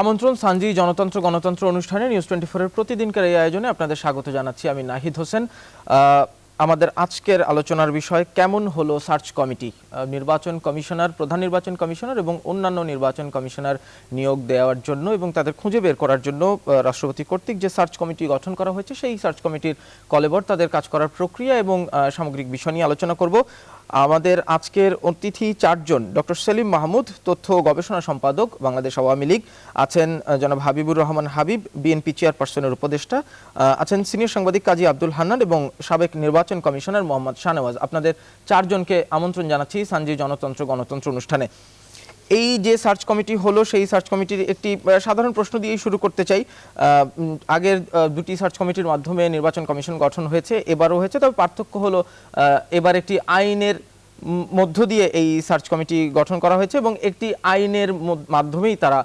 আমন্ত্রণ সানজি জনতন্ত্র গণতন্ত্র অনুষ্ঠানে নিউজ 24 এর প্রতিদিনকার এই আয়োজনে আপনাদের স্বাগত জানাচ্ছি। আমি নাহিদ হোসেন। আমাদের আজকের আলোচনার বিষয় কেমন হলো সার্চ কমিটি, নির্বাচন কমিশনার, প্রধান নির্বাচন কমিশনার এবং অন্যান্য নির্বাচন কমিশনার নিয়োগ দেওয়ার জন্য এবং তাদের খুঁজে বের করার জন্য রাষ্ট্রপতি কর্তৃক যে সার্চ কমিটি গঠন করা হয়েছে সেই সার্চ কমিটির কলেবর, তাদের কাজ করার প্রক্রিয়া এবং সামগ্রিক বিষয় নিয়ে আলোচনা করব। আমাদের আজকের অতিথি চারজন: ডক্টর সেলিম মাহমুদ, তথ্য ও গবেষণা সম্পাদক, বাংলাদেশ আওয়ামী লীগ; আছেন জনাব হাবিবুর রহমান হাবিব, বিএনপি চেয়ারপারসনের উপদেষ্টা; আছেন সিনিয়র সাংবাদিক কাজী আব্দুল হান্নান এবং সাবেক নির্বাচন কমিশনার মোহাম্মদ শাহনেওয়াজ। আপনাদের চারজনকে আমন্ত্রণ জানাচ্ছি সানজি জনতন্ত্র গণতন্ত্র অনুষ্ঠানে। এই যে সার্চ কমিটি হলো, সেই সার্চ কমিটির একটি সাধারণ প্রশ্ন দিয়েই শুরু করতে চাই। আগের দুটি সার্চ কমিটির মাধ্যমে নির্বাচন কমিশন গঠন হয়েছে, এবারও হয়েছে, তবে পার্থক্য হলো এবার একটি আইনের মধ্য দিয়ে এই সার্চ কমিটি গঠন করা হয়েছে এবং একটি আইনের মাধ্যমেই তারা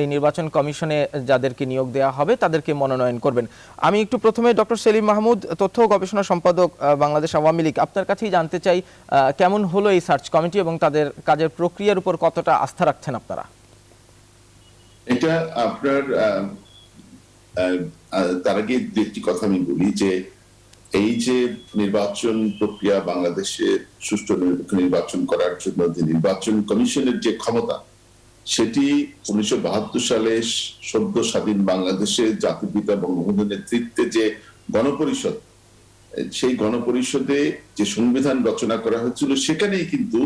এই নির্বাচন কমিশনে যাদেরকে নিয়োগ দেওয়া হবে তাদেরকে মনোনয়ন করবেন। আমি একটু প্রথমে ডক্টর সেলিম মাহমুদ, তথ্য ও গবেষণা সম্পাদক, বাংলাদেশ আওয়ামী লীগ, আপনার কাছেই জানতে চাই কেমন হলো এই সার্চ কমিটি এবং তাদের কাজের প্রক্রিয়ার উপর কতটা আস্থা রাখছেন আপনারা? এটা আপনার তার আগে একটি কথা আমি বলি যে এই যে নির্বাচন প্রক্রিয়া বাংলাদেশে সুষ্ঠু নির্বাচন করার জন্য যে নির্বাচন কমিশনের যে ক্ষমতা, সেটি 1972 সালে সদ্য স্বাধীন বাংলাদেশে জাতিপিতা বঙ্গবন্ধুর নেতৃত্বে যে গণপরিষদ, সেই গণপরিষদে যে সংবিধান রচনা করা হয়েছিল সেখানেই কিন্তু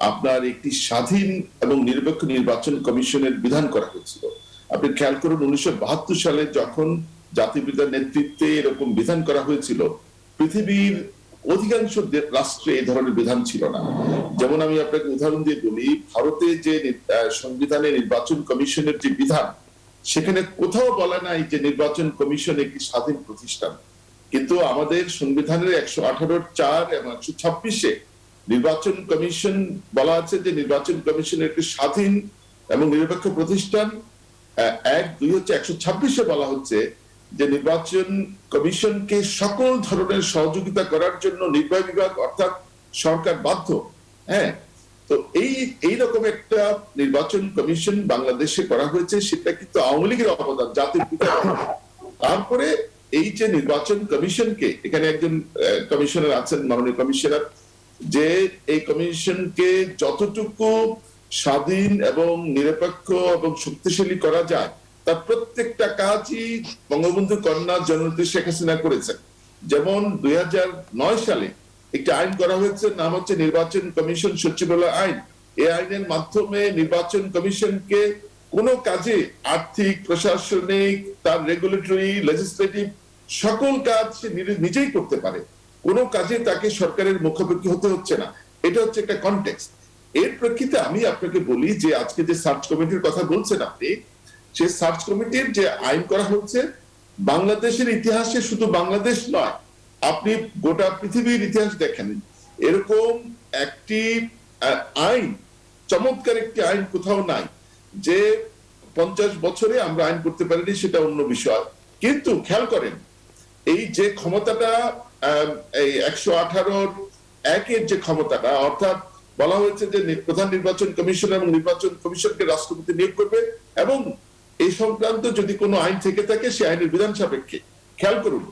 আপনার একটি স্বাধীন এবং নিরপেক্ষ নির্বাচন কমিশনের বিধান করা হয়েছিল। আপনি খেয়াল করুন, 1972 সালে যখন জাতিপিতার নেতৃত্বে এরকম বিধান করা হয়েছিল, পৃথিবীর অধিকাংশ রাষ্ট্রে এই ধরনের বিধান ছিল না। যেমন আমি আপনাকে উদাহরণ দিয়ে বলি, ভারতে যে সংবিধানে নির্বাচন কমিশনের যে বিধান, সেখানে কোথাও বলা নাই যে নির্বাচন কমিশন একটি স্বাধীন প্রতিষ্ঠান, কিন্তু আমাদের সংবিধানের 118(4) এবং 126-এ নির্বাচন কমিশন বলা আছে যে নির্বাচন কমিশন একটি স্বাধীন এবং নিরপেক্ষ প্রতিষ্ঠান। 1(2) হচ্ছে 126-এ বলা হচ্ছে যে নির্বাচন কমিশনকে সকল ধরনের সহযোগিতা করার জন্য নির্বাহী বিভাগ অর্থাৎ সরকার বাধ্য। হ্যাঁ, তো এই রকম একটা নির্বাচন কমিশন বাংলাদেশে করা হয়েছে, সেটা কিন্তু আওয়ামী লীগের অবদান, জাতির পিতা। তারপরে এই যে নির্বাচন কমিশনকে, এখানে একজন কমিশনার আছেন, মাননীয় কমিশনার, যে এই কমিশনকে যতটুকু স্বাধীন এবং নিরপেক্ষ এবং শক্তিশালী করা যায় তার প্রত্যেকটা কাজই বঙ্গবন্ধু কন্যা জননেত্রী শেখ হাসিনা করেছেন। যেমন 2009 সালে একটি আইন করা হয়েছে, নাম হচ্ছে নির্বাচন কমিশন সচিবালয় আইন। এই আইনের মাধ্যমে নির্বাচন কমিশনকে কোনো কাজে আর্থিক, প্রশাসনিক, তার রেগুলেটরি, লেজিসলেটিভ সকল কাজ সে নিজেই করতে পারে, কোনো কাজে তাকে সরকারের মুখোমুখি হতে হচ্ছে না। এটা হচ্ছে একটা কনটেক্সট। এর প্রেক্ষিতে আমি আপনাকে বলি যে আজকে যে সার্চ কমিটির কথা বলছেন আপনি, সেই সার্চ কমিটির যে আইন করা হচ্ছে, বাংলাদেশের ইতিহাসে শুধু বাংলাদেশ নয়, আপনি গোটা পৃথিবীর ইতিহাস দেখেন, এরকম একটি আইন, চমৎকার একটি আইন কোথাও নাই। যে 50 বছরে আমরা আইন করতে পারিনি সেটা অন্য বিষয়, কিন্তু খেয়াল করেন এই যে ক্ষমতাটা, এই 118(1) যে ক্ষমতাটা, অর্থাৎ বলা হয়েছে যে প্রধান নির্বাচন কমিশন এবং নির্বাচন কমিশনকে রাষ্ট্রপতি নিয়োগ করবে এবং এই সংক্রান্ত যদি কোনো আইন থেকে থাকে সে আইনের বিধান সাপেক্ষে। খেয়াল করুন,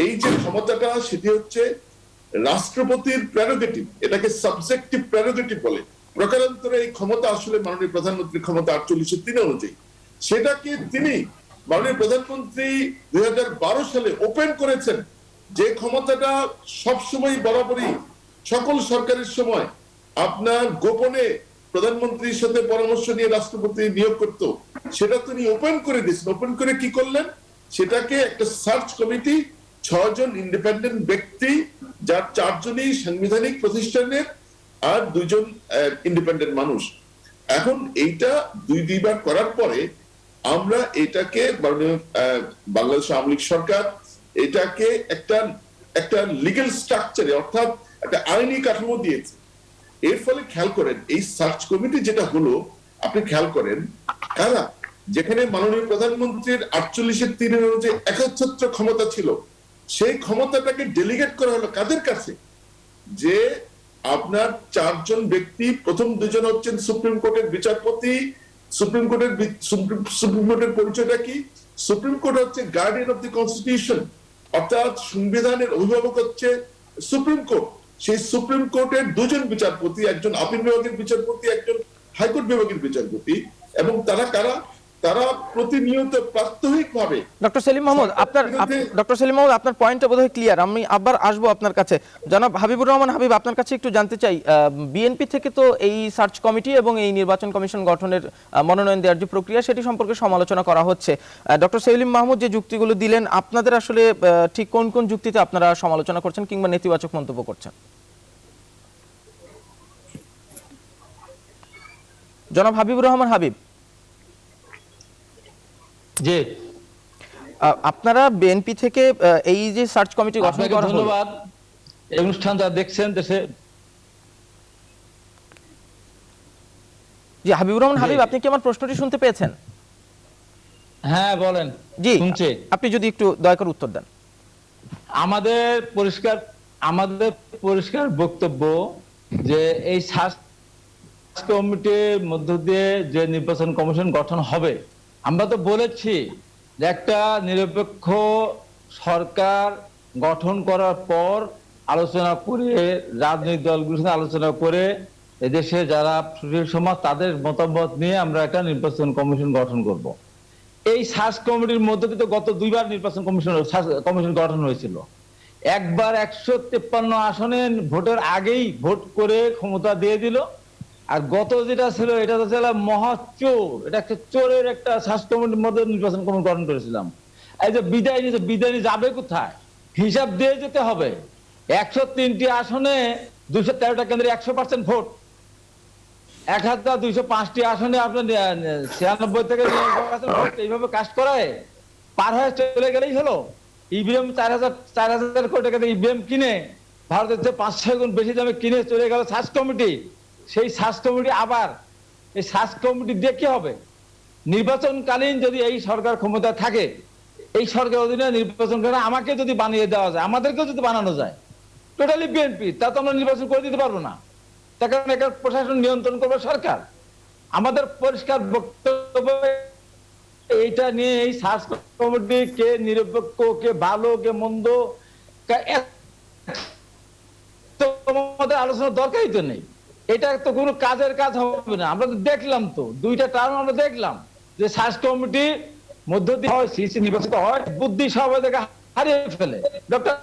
এই যে ক্ষমতাটা সেটি হচ্ছে রাষ্ট্রপতির প্রেরোগেটিভ, এটাকে সাবজেক্টিভ প্রেরোগেটিভ বলে। প্রকারান্তরে এই ক্ষমতা আসলে মাননীয় প্রধানমন্ত্রীর ক্ষমতা 48(3) অনুযায়ী। সেটাকে তিনি মাননীয় প্রধানমন্ত্রী 2012 সালে ওপেন করেছেন, যে ক্ষমতাটা সবসময় বরাবরই সকল সরকারের সময় আপনার গোপনে প্রধানমন্ত্রীর সাথে পরামর্শ নিয়ে রাষ্ট্রপতি নিয়োগ করত, সেটা তিনি ওপেন করে দিয়েছেন। ওপেন করে কি করলেন? সেটাকে একটা সার্চ কমিটি, 6 জন ইন্ডিপেন্ডেন্ট ব্যক্তি, যার 4 জনই সাংবিধানিক প্রতিষ্ঠানের আর 2 জন ইন্ডিপেন্ডেন্ট মানুষ। এখন এইটা দুইবার করার পরে আমরা এটাকে বাংলাদেশ আওয়ামী লীগ সরকার এটাকে একটা লিগ্যাল স্ট্রাকচারে, অর্থাৎ একটা আইনি কাঠামো দিয়েছে। এর ফলে খেয়াল করেন এই সার্চ কমিটি যেটা হলো, আপনি খেয়াল করেন কারা, যেখানে মাননীয় প্রধানমন্ত্রীর 48(3) যে একচ্ছত্র ক্ষমতা ছিল, সেই ক্ষমতাটাকে ডেলিগেট করা হলো কাদের কাছে? যে আপনার 4 জন ব্যক্তি, প্রথম 2 জন হচ্ছেন সুপ্রিম কোর্টের বিচারপতি, সুপ্রিম কোর্টের সুপ্রিম কোর্টের পরিচয়টা কি? সুপ্রিম কোর্ট হচ্ছে গার্ডিয়ান অফ দি কনস্টিটিউশন, অর্থাৎ সংবিধানের অভিভাবক হচ্ছে সুপ্রিম কোর্ট। সেই সুপ্রিম কোর্টের দুজন বিচারপতি, একজন আপিল বিভাগের বিচারপতি, একজন হাইকোর্ট বিভাগের বিচারপতি, এবং তারা কারা? তারা প্রতিনিয়ত প্রাত্যহিকভাবে ডক্টর সেলিম মাহমুদ, ডক্টর সেলিম মাহমুদ, আপনার পয়েন্টটা বোধহয় ক্লিয়ার। আমি আবার আসবো আপনার কাছে। জনাব হাবিবুর রহমান হাবিব, আপনার কাছে একটু জানতে চাই, বিএনপি থেকে তো এই সার্চ কমিটি এবং এই নির্বাচন কমিশন গঠনের মনোনয়ন দেওয়ার যে প্রক্রিয়া সেটি সম্পর্কে সমালোচনা করা হচ্ছে। ডক্টর সেলিম মাহমুদ যে যুক্তিগুলো দিলেন, আপনাদের আসলে ঠিক কোন কোন যুক্তিতে আপনারা সমালোচনা করছেন কিংবা নেতিবাচক মন্তব্য করছেন? জনাব হাবিবুর রহমান হাবিব, জি, আপনারা বিএনপি থেকে এই যে সার্চ কমিটি গঠন করা হলো, ধন্যবাদ। এই অনুষ্ঠানটা দেখছেন দেশে। জি হাবিবুর রহমান হাবিব, আপনি কি আমার প্রশ্নটি শুনতে পেয়েছেন? হ্যাঁ বলেন। জি, শুনছি। আপনি যদি একটু দয়া করে উত্তর দেন। আমাদের পরিষ্কার বক্তব্য যে এই সার্চ কমিটির মধ্য দিয়ে যে নির্বাচন কমিশন গঠন হবে, আমরা তো বলেছি যে একটা নিরপেক্ষ সরকার গঠন করার পর আলোচনা করে, রাজনৈতিক দলগুলোর সাথে আলোচনা করে, এদেশে যারা সুশীল সমাজ তাদের মতামত নিয়ে আমরা একটা নির্বাচন কমিশন গঠন করব। এই সার্চ কমিটির মধ্যে দিয়ে তো গত দুইবার নির্বাচন কমিশন গঠন হয়েছিল। একবার 153 আসনে ভোটের আগেই ভোট করে ক্ষমতা দিয়ে দিল, আর গত যেটা ছিল এটা তো ছিল মহাচোর, এটা একটা চোরের একটা সার্চ কমিটির মধ্যে নির্বাচন কমিশন গঠন করেছিলাম। এই যে বিদায় নিয়ে যাবে কোথায়? হিসাব দিয়ে যেতে হবে। 103টি আসনে 213টা কেন্দ্রে 100% ভোট, 1205টি আসনে আপনার 96 থেকে 99% ভোট এইভাবে কাজ করায় পার হয়ে চলে গেলেই হলো। ইভিএম 4,000 কোটি টাকা ইভিএম কিনে ভারতের চেয়ে 5-6 গুণ বেশি দামে কিনে চলে গেল সার্চ কমিটি। সেই সার্চ কমিটি আবার এই সার্চ কমিটি দিয়ে কি হবে? নির্বাচনকালীন যদি এই সরকার ক্ষমতা থাকে, এই সরকার অধীনে নির্বাচন করে আমাকে যদি বানিয়ে দেওয়া যায়, আমাদেরকেও যদি বানানো যায় টোটালি বিএনপি, তা তো আমরা নির্বাচন করে দিতে পারবো না। তার কারণ একটা প্রশাসন নিয়ন্ত্রণ করবে সরকার। আমাদের পরিষ্কার বক্তব্য এইটা নিয়ে, এই সার্চ কমিটি কে নিরপেক্ষ, কে ভালো, কে মন্দ, আমাদের আলোচনার দরকারই তো নেই। এটা তো কোনো কাজের কাজ হবে না। আমরা তো দেখলাম, তো 2টা টার্ম আমরা দেখলাম যে সার্চ কমিটি মধ্য দিয়ে হয়, সিসি নির্বাচিত হয়, বুদ্ধি সবাই থেকে হারিয়ে ফেলে। ডক্টর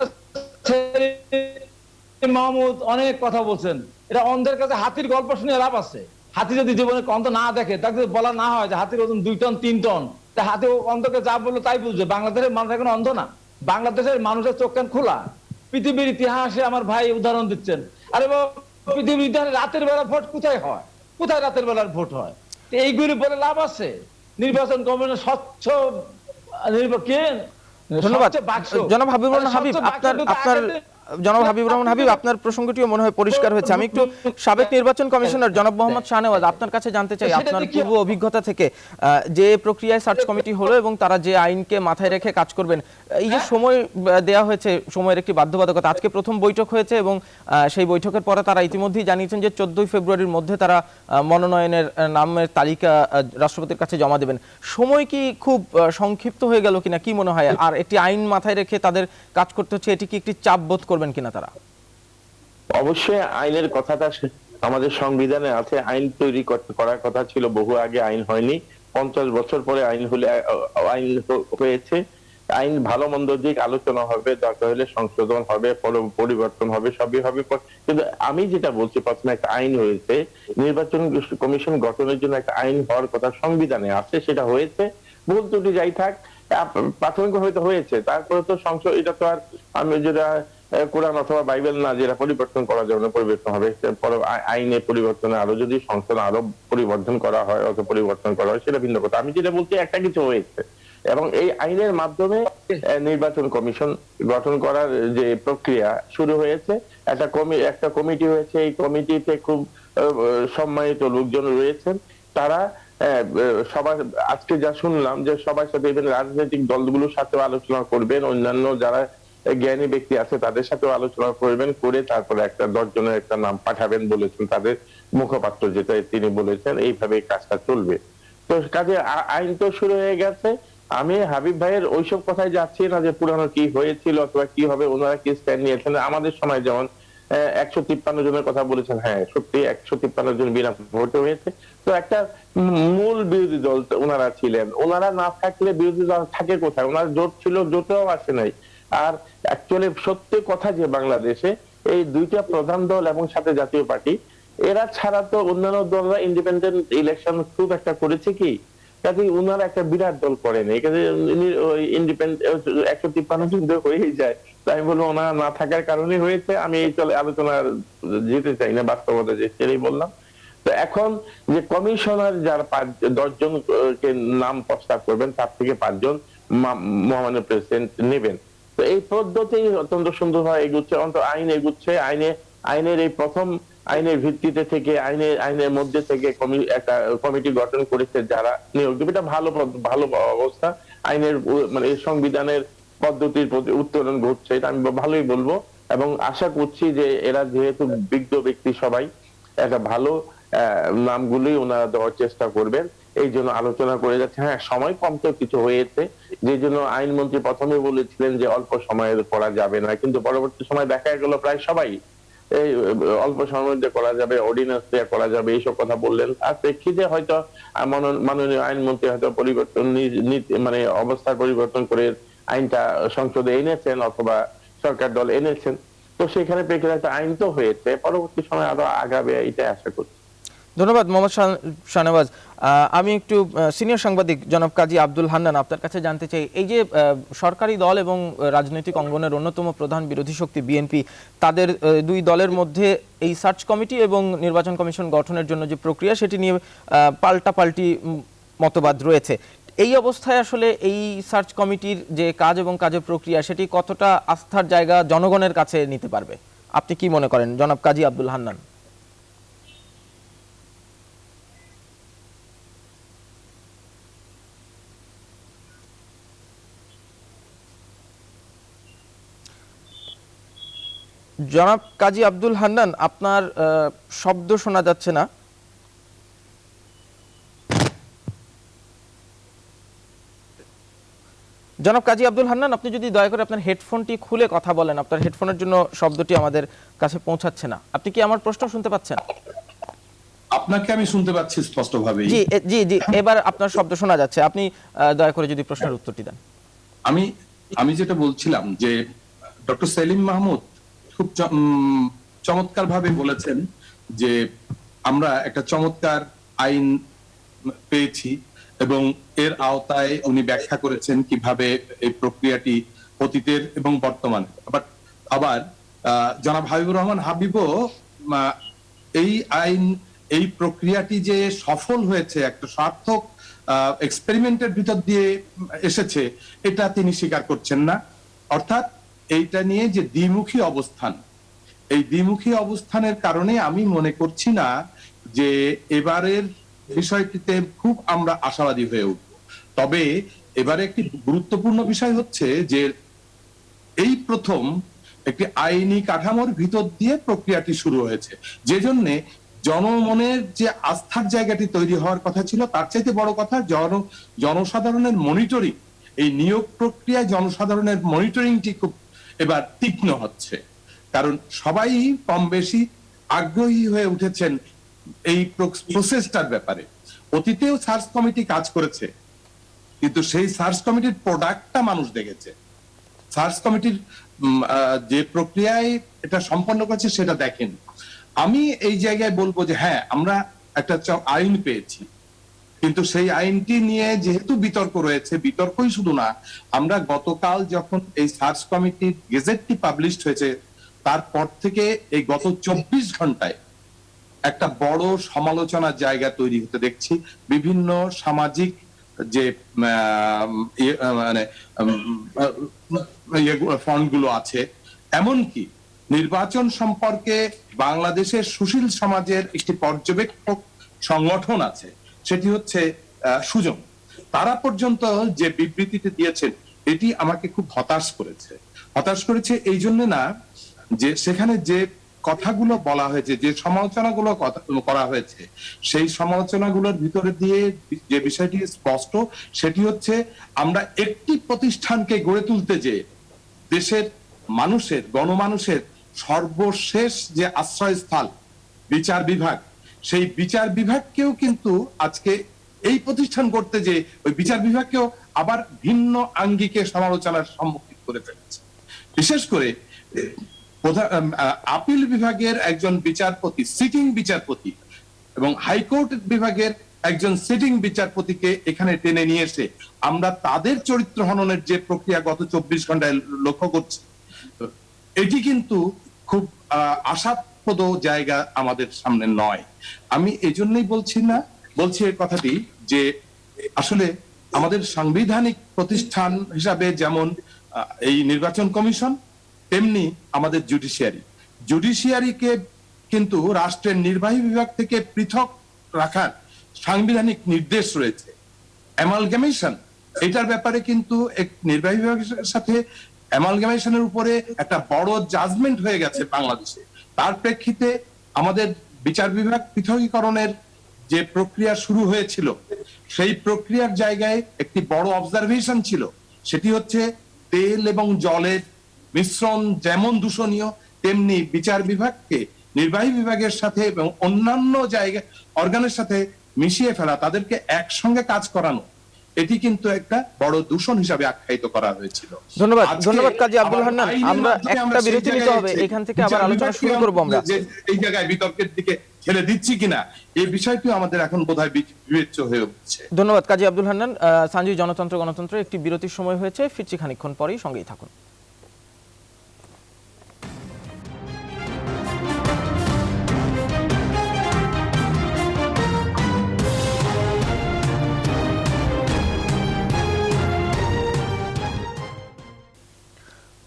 মাহমুদ অনেক কথা বলছেন, এটা অন্ধের কাছে হাতির গল্প শুনে লাভ আছে। হাতি যদি জীবনে অন্ধ না দেখে, তাকে যদি বলা না হয় যে হাতির ওজন 2 টন 3 টন, তা হাতি অন্ধকে যা বললো তাই বুঝবে। বাংলাদেশের মানুষ এখন অন্ধ না, বাংলাদেশের মানুষের চোখ কান খোলা। পৃথিবীর ইতিহাসে আমার ভাই উদাহরণ দিচ্ছেন, আরে পৃথিবীর ইতিহাসে রাতের বেলা ভোট কোথায় হয়? কোথায় রাতের বেলার ভোট হয়? এইগুলি বলে লাভ আছে? নির্বাচন কমিশন স্বচ্ছ ধন্যবাদ জনাব হাবিবুর রহমান হাবিব। জনাব হাবিবুর রহমান হাবিব, আপনার প্রসঙ্গটিও মনে হয় পরিষ্কার হয়েছে। আমি একটু সাবেক নির্বাচন কমিশনার জনাব মোহাম্মদ শাহনেওয়াজ, আপনার কাছে জানতে চাই, আপনার পূর্ব অভিজ্ঞতা থেকে যে প্রক্রিয়ায় সার্চ কমিটি হলো এবং তারা যে আইনকে মাথায় রেখে কাজ করবেন, এই যে সময় দেয়া হয়েছে, সময়ের একটি বাধ্যবাধকতা, আজকে প্রথম বৈঠক হয়েছে এবং সেই বৈঠকের পরে তারা ইতিমধ্যেই জানিয়েছেন যে 14 ফেব্রুয়ারির মধ্যে তারা মনোনয়নের নামের তালিকা রাষ্ট্রপতির কাছে জমা দেবেন। সময় কি খুব সংক্ষিপ্ত হয়ে গেল কিনা, কি মনে হয়? আর একটি আইন মাথায় রেখে তাদের কাজ করতে হচ্ছে, এটি কি একটি চাপ বোধ করবেন কিনা তারা? অবশ্যই আইনের কথাটা আমাদের সংবিধানে আছে। আইন তৈরি করার কথা ছিল বহু আগে, আইন হয়নি। 50 বছর পরে আইন হয়েছে। আইন ভালো মন্দ দিক আলোচনা হবে, দরকার হলে সংশোধন হবে, পরিবর্তন হবে, সবই হবে। কিন্তু আমি যেটা বলছি, প্রথমে একটা আইন হয়েছে, নির্বাচন কমিশন গঠনের জন্য একটা আইন হওয়ার কথা সংবিধানে আছে, সেটা হয়েছে। ভুল ত্রুটি যাই থাক, প্রাথমিক হয়তো হয়েছে, তারপরে তো সংসদ, এটা তো আর আমি যেটা কোরআন অথবা বাইবেল না যেটা পরিবর্তন করার জন্য পরিবর্তন হবে। আইনে পরিবর্তনে আরো যদি সংশোধন আরো পরিবর্তন করা হয়, অত পরিবর্তন করা হয়, সেটা ভিন্ন কথা। আমি যেটা বলছি, একটা কিছু হয়েছে এবং এই আইনের মাধ্যমে নির্বাচন কমিশন গঠন করার যে প্রক্রিয়া শুরু হয়েছে। একটা কমিটি হয়েছে, এই কমিটিতে খুব সম্মানিত লোকজন রয়েছেন। তারা সবার, আজকে যা শুনলাম যে সবার সাথে, রাজনৈতিক দলগুলোর সাথে আলোচনা করবেন, অন্যান্য যারা জ্ঞানী ব্যক্তি আছে তাদের সাথে আলোচনা করবেন, করে তারপরে একটা 10 জনের একটা নাম পাঠাবেন বলেছেন তাদের মুখপাত্র, যেটা তিনি বলেছেন। এইভাবে কাজটা চলবে। তো কাজে আইন তো শুরু হয়ে গেছে। আমি হাবিব ভাইয়ের ওইসব কথায় যাচ্ছি না যে পুরানো কি হয়েছিল অথবা কি হবে, ওনারা কি স্ট্যান্ড নিয়েছেন। আমাদের সময় যেমন 153 জনের কথা বলেছেন, হ্যাঁ সত্যি 153 জন বিনা ভোটে হয়েছে। তো একটা মূল বিরোধী দল ওনারা ছিলেন, ওনারা না থাকলে বিরোধী দল থাকে কোথায়? ওনারা জোট ছিল, জোটেও আসে নাই। আর অ্যাকচুয়ালি সত্যি কথা যে বাংলাদেশে এই দুইটা প্রধান দল এবং সাথে জাতীয় পার্টি, এরা ছাড়া তো অন্যান্য দলরা ইন্ডিপেন্ডেন্ট ইলেকশন খুব একটা করেছে কি? কাজে উনারা একটা বিরাট দল করেন, এখানে ইন্ডিপেন্ডেন্ট 153 জন হয়েই যায়। তাই আমি বলবো ওনারা না থাকার কারণে হয়েছে। আমি এই চলে আলোচনা যেতে চাই না, বাস্তবতা যে সেটাই বললাম। তো এখন যে কমিশনার যারা 10 জন কে নাম প্রস্তাব করবেন, তার থেকে 5 জন মহামান্য প্রেসিডেন্ট নেবেন। তো এই পদ্ধতি অত্যন্ত সুন্দরভাবে এগুচ্ছে, অন্তত আইন এগুচ্ছে। আইনের এই প্রথম আইনের ভিত্তিতে থেকে আইনের মধ্যে থেকে একটা কমিটি গঠন করেছে যারা নিয়োগ দেবে। এটা ভালো অবস্থা। আইনের মানে সংবিধানের পদ্ধতির প্রতি উত্তরণ ঘটছে, এটা আমি ভালোই বলবো। এবং আশা করছি যে এরা যেহেতু বিজ্ঞ ব্যক্তি সবাই, একটা ভালো নামগুলোই ওনারা দেওয়ার চেষ্টা করবেন। এই জন্য আলোচনা করে যাচ্ছে। হ্যাঁ, সময় কম তো কিছু হয়েছে, যে জন্য আইনমন্ত্রী প্রথমে বলেছিলেন যে অল্প সময়ে করা যাবে না, কিন্তু পরবর্তী সময় দেখা গেল প্রায় সবাই এই অল্প সময়ের মধ্যে করা যাবে, অর্ডিন্যান্স দিয়ে করা যাবে, এইসব কথা বললেন। আর প্রেক্ষিতে হয়তো মাননীয় আইনমন্ত্রী হয়তো পরিবর্তন মানে অবস্থার পরিবর্তন করে আইনটা সংসদে এনেছেন অথবা সরকার দল এনেছেন। তো সেখানে প্রেক্ষিতে একটা আইন তো হয়েছে, পরবর্তী সময় আরো আগাবে এটাই আশা করছি। ধন্যবাদ মোহাম্মদ শাহনেওয়াজ। আমি একটু সিনিয়র সাংবাদিক জনাব কাজী আব্দুল হান্নান আপনার কাছে জানতে চাই, এই যে সরকারি দল এবং রাজনৈতিক অঙ্গনের অন্যতম প্রধান বিরোধী শক্তি বিএনপি, তাদের দুই দলের মধ্যে এই সার্চ কমিটি এবং নির্বাচন কমিশন গঠনের জন্য যে প্রক্রিয়া, সেটি নিয়ে পাল্টাপাল্টি মতবাদ রয়েছে। এই অবস্থায় আসলে এই সার্চ কমিটির যে কাজ এবং কাজের প্রক্রিয়া, সেটি কতটা আস্থার জায়গা জনগণের কাছে নিতে পারবে? আপনি কি মনে করেন জনাব কাজী আব্দুল হান্নান? জনাব কাজী আব্দুল হান্নান, আপনার শব্দ শোনা যাচ্ছে না। জনাব কাজী আব্দুল হান্নান, আপনি যদি দয়া করে আপনার হেডফোনটি খুলে কথা বলেন, আপনার হেডফোনের জন্য শব্দটি আমাদের কাছে পৌঁছাচ্ছে না। আপনি কি আমার প্রশ্ন শুনতে পাচ্ছেন? আপনাকে আমি শুনতে পাচ্ছি স্পষ্টভাবে। জি জি জি, এবার আপনার শব্দ শোনা যাচ্ছে। আপনি দয়া করে যদি প্রশ্নের উত্তরটি দেন। আমি যেটা বলছিলাম যে ডক্টর সেলিম মাহমুদ খুব চমৎকার ভাবে বলেছেন যে আমরা একটা চমৎকার আইন পেয়েছি এবং এর আওতায় উনি ব্যাখ্যা করেছেন কিভাবে এই প্রক্রিয়াটি অতীতের এবং বর্তমান। আবার জনাব হাবিবুর রহমান হাবিবও এই আইন, এই প্রক্রিয়াটি যে সফল হয়েছে, একটা সার্থক এক্সপেরিমেন্টের ভিতর দিয়ে এসেছে, এটা তিনি স্বীকার করছেন না। অর্থাৎ এইটা নিয়ে যে দ্বিমুখী অবস্থান, এই দ্বিমুখী অবস্থানের কারণে আমি মনে করছি না যে এবারের বিষয়টিতে খুব আমরা আশাবাদী হয়ে উঠব। তবে এবারে একটি গুরুত্বপূর্ণ বিষয় হচ্ছে যে এই প্রথম একটি আইনি কাঠামোর ভিতর দিয়ে প্রক্রিয়াটি শুরু হয়েছে, যে জন্যে জনমনের যে আস্থার জায়গাটি তৈরি হওয়ার কথা ছিল, তার চাইতে বড় কথা জনসাধারণের মনিটরিং, এই নিয়োগ প্রক্রিয়ায় জনসাধারণের মনিটরিংটি খুব এবার তীক্ষ্ণ হচ্ছে। কারণ সবাই কম বেশি আগ্রহী হয়ে উঠেছেন এই প্রসেসটার ব্যাপারে। অতীতেও সার্চ কমিটি কাজ করেছে, কিন্তু সেই সার্চ কমিটির প্রোডাক্টটা মানুষ দেখেছে, সার্চ কমিটির যে প্রক্রিয়ায় এটা সম্পন্ন করেছে সেটা দেখেন। আমি এই জায়গায় বলবো যে হ্যাঁ, আমরা একটা আইন পেয়েছি, কিন্তু সেই আইনটি নিয়ে যেহেতু বিতর্ক রয়েছে, বিতর্কই শুধু না, আমরা গতকাল যখন এই সার্চ কমিটির গেজেটটি পাবলিশড হয়েছে, তারপর থেকে এই গত 24 ঘন্টায় একটা বড় সমালোচনার জায়গা তৈরি হতে দেখছি। বিভিন্ন সামাজিক যে মানে ফন্ডগুলো আছে, এমনকি নির্বাচন সম্পর্কে বাংলাদেশের সুশীল সমাজের একটি পর্যবেক্ষক সংগঠন আছে, সেটি হচ্ছে সুজন, তারা পর্যন্ত যে বিবৃতিটি দিয়েছেন, এটি আমাকে খুব হতাশ করেছে এই জন্য না যে সেখানে যে কথাগুলো বলা হয়েছে, যে সমালোচনাগুলো করা হয়েছে, সেই সমালোচনাগুলোর ভিতরে দিয়ে যে বিষয়টি স্পষ্ট, সেটি হচ্ছে আমরা একটি প্রতিষ্ঠানকে গড়ে তুলতে যে দেশের মানুষের, গণমানুষের সর্বশেষ যে আশ্রয়স্থল বিচার বিভাগ, সেই বিচার বিভাগকেও কিন্তু আজকে এই প্রতিষ্ঠান করতে যে ওই বিচার বিভাগকেও আবার ভিন্ন আঙ্গিকে সমালোচনার সম্মুখীন করে ফেলেছে। বিশেষ করে আপিল বিভাগের একজন বিচারপতি, সিটিং বিচারপতি, এবং হাইকোর্ট বিভাগের একজন সিটিং বিচারপতিকে এখানে টেনে নিয়ে এসে আমরা তাদের চরিত্র হননের যে প্রক্রিয়া গত 24 ঘন্টায় লক্ষ্য করছি, এটি কিন্তু খুব আশাপ্রদ জায়গা আমাদের সামনে নয়। আমি এই জন্যই বলছি এই কথাটি, যে আসলে আমাদের সাংবিধানিক প্রতিষ্ঠান হিসাবে যেমন এই নির্বাচন কমিশন, তেমনি আমাদের জুডিশিয়ারিকে কিন্তু রাষ্ট্রের নির্বাহী বিভাগ থেকে পৃথক রাখার সাংবিধানিক নির্দেশ রয়েছে। অ্যামালগামেশন, এটার ব্যাপারে কিন্তু এক নির্বাহী বিভাগের সাথে অ্যামালগামেশনের উপরে একটা বড় জাজমেন্ট হয়ে গেছে বাংলাদেশে। তার প্রেক্ষিতে আমাদের বিচার বিভাগ পৃথকীকরণের যে প্রক্রিয়া শুরু হয়েছিল, সেই প্রক্রিয়ার জায়গায় একটি বড় অবজারভেশন ছিল, সেটি হচ্ছে তেল এবং জলের মিশ্রণ যেমন দূষণীয়, তেমনি বিচার বিভাগকে নির্বাহী বিভাগের সাথে এবং অন্যান্য জায়গা অর্গানের সাথে মিশিয়ে ফেলা, তাদেরকে একসঙ্গে কাজ করানো, এটি কিন্তু একটা বড় দূষণ হিসাবে আখ্যায়িত করা হয়েছিল। ধন্যবাদ কাজী আব্দুল হান্নান। আমরা একটা বিরতি নিতে হবে, এখান থেকে আবার আলোচনা শুরু করব। আমরা এই জায়গায় বিতর্কের দিকে ঠেলে দিচ্ছি কিনা, এই বিষয়টিও আমাদের এখন বোধহয় বিবেচ্য হয়ে উঠছে। ধন্যবাদ কাজী আব্দুল হান্নান। সঞ্জীব জনতন্ত্র গণতন্ত্র একটি বিরতির সময় হয়েছে, ফিরছি খানিকক্ষণ পরেই, সঙ্গেই থাকুন।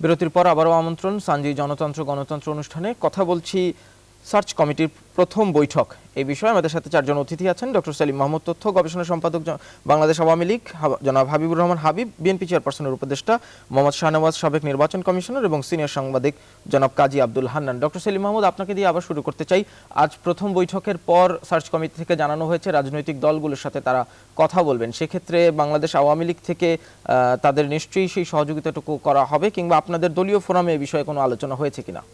বিরতির পর আবারও আমন্ত্রণ সঞ্জীব জনতন্ত্র গণতন্ত্র অনুষ্ঠানে। কথা বলছি সার্চ কমিটির প্রথম বৈঠক এই বিষয়ে। আমাদের সাথে চারজন অতিথি আছেন। ডক্টর সেলিম মাহমুদ, তথ্য গবেষণা সম্পাদক বাংলাদেশ আওয়ামী লীগ, জনাব হাবিবুর রহমান হাবিব, বিএনপি চেয়ারপারসনের উপদেষ্টা, মোহাম্মদ শাহনওয়াজ, সাবেক নির্বাচন কমিশনার, এবং সিনিয়র সাংবাদিক জনাব কাজী আব্দুল হান্নান। ডক্টর সেলিম মাহমুদ, আপনাকে দিয়ে আবার শুরু করতে চাই। আজ প্রথম বৈঠকের পর সার্চ কমিটি থেকে জানানো হয়েছে রাজনৈতিক দলগুলোর সাথে তারা কথা বলবেন। সেক্ষেত্রে বাংলাদেশ আওয়ামী লীগ থেকে তাদের নিশ্চয়ই সেই সহযোগিতাটুকু করা হবে, কিংবা আপনাদের দলীয় ফোরামে এ বিষয়ে কোনো আলোচনা হয়েছে কিনা?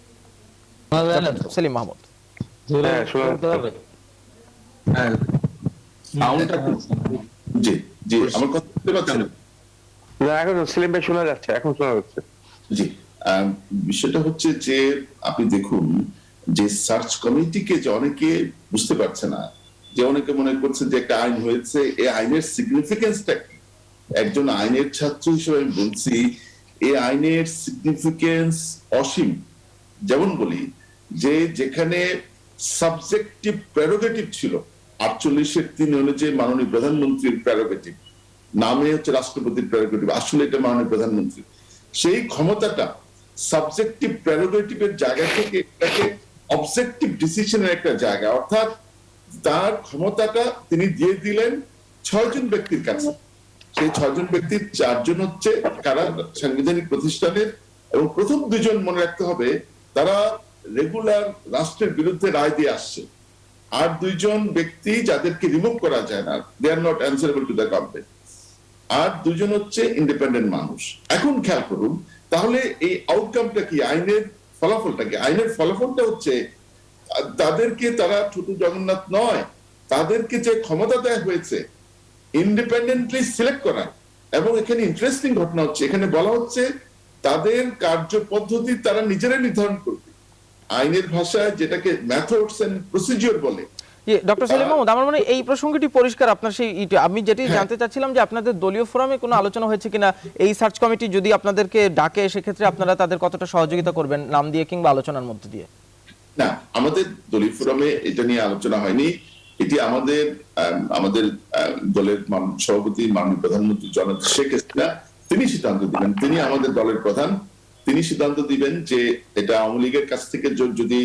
সেলিম মাহমুদ। জি জি, আমার কথা শুনতে পাচ্ছেন? এখন সেলিম ভাই শোনা যাচ্ছে, এখন শোনা যাচ্ছে। জি, বিষয়টা হচ্ছে যে আপনি দেখুন যে সার্চ কমিটিকে যে অনেকে বুঝতে পারছে না, যে অনেকে মনে করছে যে একটা আইন হয়েছে, এই আইনের সিগনিফিকেন্সটা কি। একজন আইনের ছাত্র হিসেবে আমি বলছি, এই আইনের সিগনিফিকেন্স অসীম। যেমন বলি যে যেখানে সাবজেক্টিভ প্রেরোগেটিভ ছিল 48(3) অনুযায়ী মাননীয় প্রধানমন্ত্রীর প্রেরোগেটিভ, নামে হচ্ছে রাষ্ট্রপতির প্রেরোগেটিভ, আসলে এটা মাননীয় প্রধানমন্ত্রী, সেই ক্ষমতাটা সাবজেক্টিভ প্রেরোগেটিভের জায়গা থেকে এটাকে অবজেক্টিভ ডিসিশনের একটা জায়গা, অর্থাৎ তার ক্ষমতাটা তিনি দিয়ে দিলেন 6 জন ব্যক্তির কাছে। সেই 6 জন ব্যক্তির 4 জন হচ্ছে কারা সাংবিধানিক প্রতিষ্ঠানের, এবং প্রথম 2 জন মনে রাখতে হবে তারা রেগুলার রাষ্ট্রের বিরুদ্ধে রায় দিয়ে আসছে, আর 2 জন ব্যক্তি যাদেরকে রিমুভ করা যায় না, they are not answerable to the government, আর 2 জন হচ্ছে ইন্ডিপেন্ডেন্ট মানুষ। এখন খেয়াল করুন তাহলে এই আউটকামটা কি, আইনের ফলাফলটা কি? আইনের ফলাফলটা হচ্ছে তাদেরকে, তারা ছোট জগন্নাথ নয়, তাদেরকে যে ক্ষমতা দেওয়া হয়েছে ইন্ডিপেন্ডেন্টলি সিলেক্ট করা। এবং এখানে ইন্টারেস্টিং ঘটনা হচ্ছে, এখানে বলা হচ্ছে তাদের কার্যপদ্ধতি তারা নিজেরাই নির্ধারণ করবে, আইনের ভাষায় যেটাকে মেথডস এন্ড প্রসিডিওর বলে। ডক্টর সেলিম মাহমুদ, আমার মনে হয় এই প্রসঙ্গটি পরিষ্কার আপনার সেই আমি যেটি জানতে চাচ্ছিলাম যে আপনাদের দলীয় ফোরামে কোনো আলোচনা হয়েছে কিনা, এই সার্চ কমিটি যদি আপনাদেরকে ডাকে সেক্ষেত্রে আপনারা তাদের কতটা সহযোগিতা করবেন, নাম দিয়ে কিংবা আলোচনার মধ্যে দিয়ে? না, আমাদের দলীয় ফোরামে এটা নিয়ে আলোচনা হয়নি। এটি আমাদের দলের সভাপতি মাননীয় প্রধানমন্ত্রী জনাব শেখ হাসিনা তিনি সিদ্ধান্ত দিবেন, তিনি আমাদের দলের প্রধান, তিনি সিদ্ধান্ত দিবেন যে এটা আওয়ামী লীগের কাছ থেকে যদি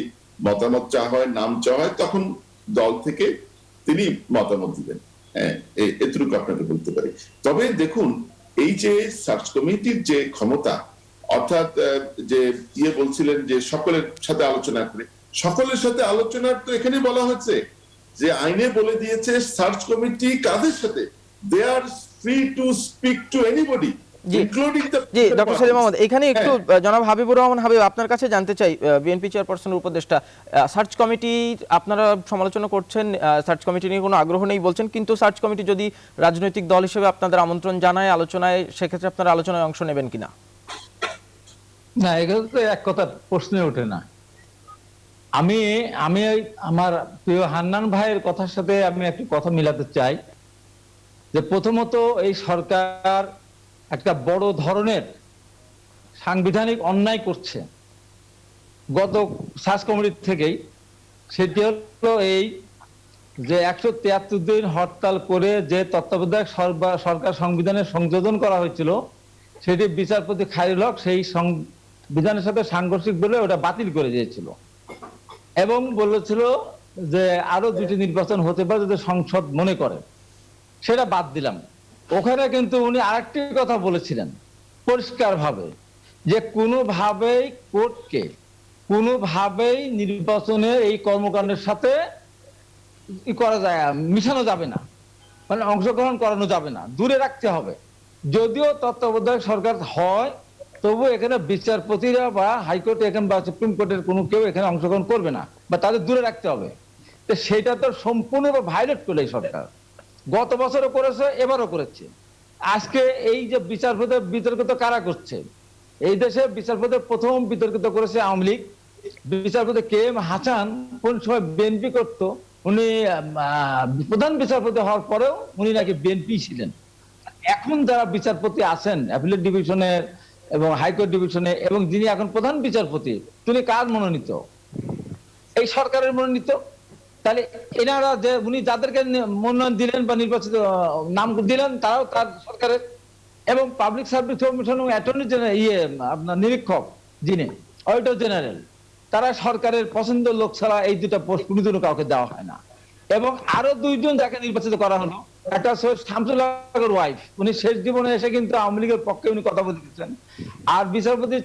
মতামত চাওয়া হয়, নাম চাওয়া হয়, তখন দল থেকে তিনি মতামত দিবেন। এতটুকু আপনাকে বলতে পারি। তবে দেখুন এই যে সার্চ কমিটির যে ক্ষমতা, অর্থাৎ যে বলছিলেন যে সকলের সাথে আলোচনা করে, সকলের সাথে আলোচনার তো এখানে বলা হচ্ছে যে আইনে বলে দিয়েছে সার্চ কমিটি কাদের সাথে, they are free to speak to anybody ji. Including the ji doctor Salim Ahmad, এখানে একটু জনাব হাবিবুর রহমান হাবিব আপনার কাছে জানতে চাই, বিএনপি চেয়ারপারসনের উপদেষ্টা, সার্চ কমিটি আপনারা সমালোচনা করছেন, সার্চ কমিটি নিয়ে কোনো আগ্রহ নেই বলছেন, কিন্তু সার্চ কমিটি যদি রাজনৈতিক দল হিসেবে আপনাদের আমন্ত্রণ জানায় আলোচনায়, সেক্ষেত্রে আপনারা আলোচনায় অংশ নেবেন কিনা? না, এগুলো তো এক কথা প্রশ্নে ওঠে না। আমি আমি আমার প্রিয় হান্নান ভাইয়ের কথার সাথে আমি একটি কথা মিলাতে চাই যে প্রথমত এই সরকার একটা বড় ধরনের সাংবিধানিক অন্যায় করছে গত সার্চ কমিটি থেকেই। সেটি হলো এই যে 173 দিন হরতাল করে যে তত্ত্বাবধায়ক সরকার সংবিধানে সংযোজন করা হয়েছিল, সেটি বিচারপতি খায়রুল হক সেই সংবিধানের সাথে সাংঘর্ষিক বলে ওটা বাতিল করে দিয়েছিল এবং বলেছিল যে আরো 2টি নির্বাচন হতে পারে যদি সংসদ মনে করে। সেটা বাদ দিলাম। ওখানে কিন্তু উনি আরেকটি কথা বলেছিলেন পরিষ্কারভাবে যে কোনোভাবেই কোর্টকে কোনোভাবেই নির্বাচনের এই কর্মকাণ্ডের সাথে করা যায়, মিশানো যাবে না, মানে অংশগ্রহণ করানো যাবে না, দূরে রাখতে হবে। যদিও তত্ত্বাবধায়ক সরকার হয়, তবু এখানে বিচারপতিরা বা হাইকোর্টে এখানে বা সুপ্রিম কোর্টের কোনো কেউ এখানে অংশগ্রহণ করবে না বা তাদের দূরে রাখতে হবে। তো সেটা তো সম্পূর্ণ ভায়োলেট করলো এই সরকার। গত বছরও করেছে, এবারও করেছে। আজকে এই যে বিচারপতি বিতর্কিত কারা করছে, এই দেশে বিচারপতি প্রথম বিতর্কিত করেছে আওয়ামী লীগ। বিচারপতি কে এম হাসান কোন সময় বিএনপি করত, উনি প্রধান বিচারপতি হওয়ার পরেও উনি নাকি বিএনপি ছিলেন। এখন যারা বিচারপতি আছেন অ্যাপিলেট ডিভিশনের এবং হাইকোর্ট ডিভিশনে, এবং যিনি এখন প্রধান বিচারপতি, তিনি কার মনোনীত? এই সরকারের মনোনীত। তাহলে এনারা যে উনি যাদেরকে মনোনয়ন দিলেন বা নির্বাচিত নাম দিলেন, তারাও তার সরকারের। এবং পাবলিক সার্ভিস কমিশন এবং অ্যাটর্নি জেনারেল আপনার নিরীক্ষক যিনি অডিটর জেনারেল, তারা সরকারের পছন্দের লোক ছাড়া এই দুটা পোস্ট কোনোদিনও কাউকে দেওয়া হয় না। এবং আরো 2 জন যাকে নির্বাচিত করা হলো, একটা সৈয়দ শামসুল হকের ওয়াইফ, উনি শেষ জীবনে এসে কিন্তু আওয়ামী লীগের পক্ষে উনি কথা বলতেছেন। আর বিচারপতি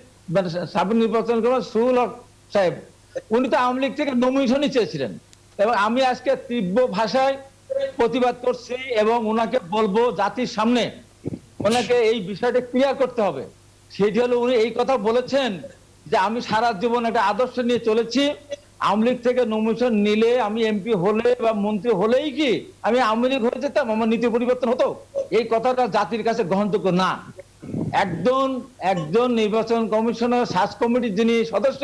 সাবেক নির্বাচন করেন সুহুল হক সাহেব, উনি তো আওয়ামী লীগ থেকে নমিনেশনই চেয়েছিলেন। এবং আমি আজকে তীব্র ভাষায় প্রতিবাদ করছি এবং ওনাকে বলবো জাতির সামনে ওনাকে এই বিষয়টা ক্লিয়ার করতে হবে। সেটি হলো উনি এই কথা বলেছেন যে আমি সারা জীবন একটা আদর্শ নিয়ে চলেছি, আওয়ামী লীগ থেকে নমিনেশন নিলে আমি এমপি হলে বা মন্ত্রী হলেই কি আমি আওয়ামী লীগ হয়ে যেতাম, আমার নীতি পরিবর্তন হতো? এই কথাটা জাতির কাছে গ্রহণযোগ্য না। একজন নির্বাচন কমিশনের সার্চ কমিটির যিনি সদস্য,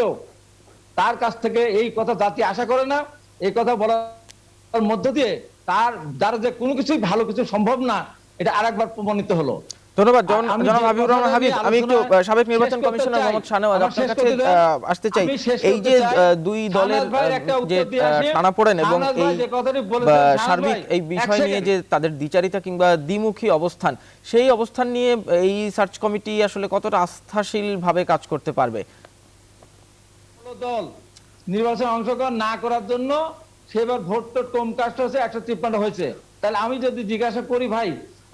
তার কাছ থেকে এই কথা জাতি আশা করে না। এই কথা বলার মধ্য দিয়ে তার দ্বারা যে কোনো কিছুই ভালো কিছু সম্ভব না, এটা আরেকবার প্রমাণিত হলো। ধন্যবাদ জনাব হাবিবুর রহমান হাবিব। আমি একটু সাবেক নির্বাচন কমিশনার মোহাম্মদ শাহনেওয়াজ আপনার কাছে আসতে চাই। এই যে দুই দলের যে টানাপোড়েন এবং এই সার্বিক এই বিষয় নিয়ে যে তাদের দ্বিচারিতা কিংবা দ্বিমুখী অবস্থান, সেই অবস্থান নিয়ে এই সার্চ কমিটি আসলে কতটা আস্থাশীল ভাবে কাজ করতে পারবে? দল নির্বাচনে অংশগ্রহণ না করার জন্য সেবার ভোট টোট কম কাস্ট হয়েছে, 153 হয়েছে। তাহলে আমি যদি জিজ্ঞাসা করি ভাই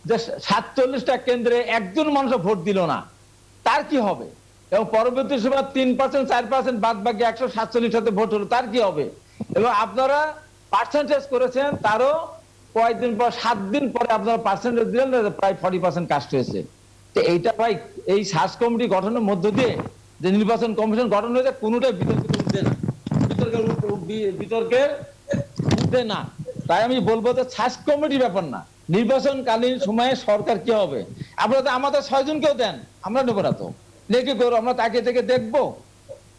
যে 47টা কেন্দ্রে একজন মানুষ ভোট দিল না, তার কি হবে? এবং পরবর্তী সময় 3% 4% বাদ বাকি 147 ভোট হলো, তার কি হবে? এবং আপনারা পার্সেন্টেজ করেছেন, তারও কয়েকদিন পর 7 দিন পরে আপনারা পার্সেন্টেজ দিলেন প্রায় 40% কাস্ট হয়েছে। তো এইটা ভাই এই সার্চ কমিটি গঠনের মধ্য দিয়ে যে নির্বাচন কমিশন গঠন হয়েছে, কোনোটাই বিতর্কের উঠবে না, বিতর্কের উঠবে না। তাই আমি বলবো যে সার্চ কমিটির ব্যাপার না, নির্বাচনকালীন সময়ে সরকার কি হবে। আপনারা তো আমাদের 6 জনকেও দেন, আমরা নেবো না তো, লেখে করো, আমরা তাকে থেকে দেখবো,